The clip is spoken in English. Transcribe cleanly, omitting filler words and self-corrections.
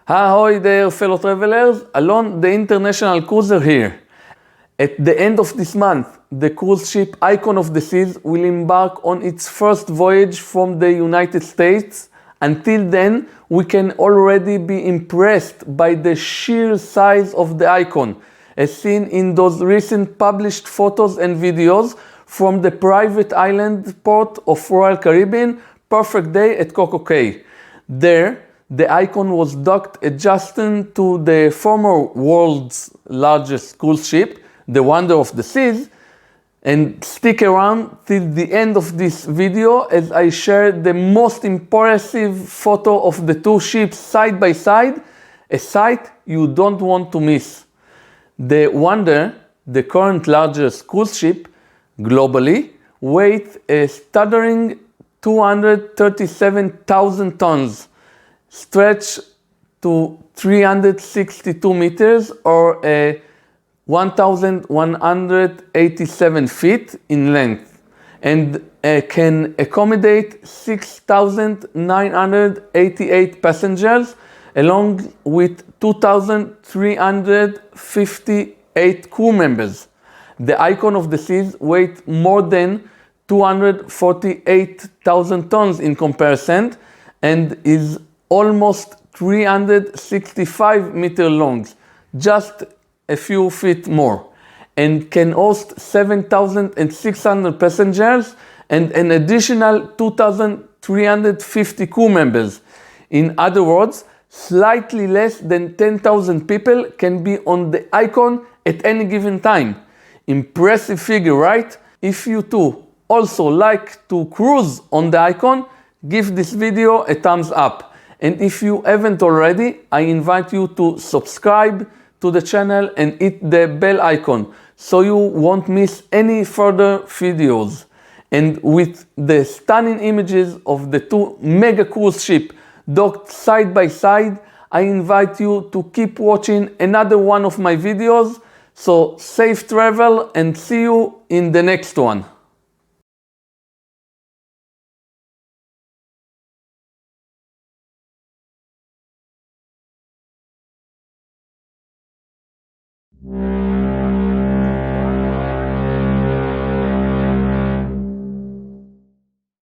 Ahoy there, fellow travelers. Alon, the international cruiser here. At the end of this month, the cruise ship Icon of the Seas will embark on its first voyage from the United States. Until then, we can already be impressed by the sheer size of the Icon, as seen in those recent published photos and videos from the private island port of Royal Caribbean, Perfect Day at cococay. There, the Icon was docked adjacent to the former world's largest cruise ship, the Wonder of the Seas, and stick around till the end of this video as I share the most impressive photo of the two ships side by side, a sight you don't want to miss. The Wonder, the current largest cruise ship globally, weighs a staggering 237,000 tons, stretch to 362 meters or 1,187 feet in length, and can accommodate 6,988 passengers along with 2,358 crew members. The Icon of the Seas weighs more than 248,000 tons in comparison and is almost 365 meters long, just a few feet more, and can host 7,600 passengers and an additional 2,350 crew members. In other words, slightly less than 10,000 people can be on the Icon at any given time. Impressive figure, right? If you too also like to cruise on the Icon, give this video a thumbs up. And if you haven't already, I invite you to subscribe to the channel and hit the bell icon so you won't miss any further videos. And with the stunning images of the two mega cruise ships docked side by side, I invite you to keep watching another one of my videos. So safe travel and see you in the next one.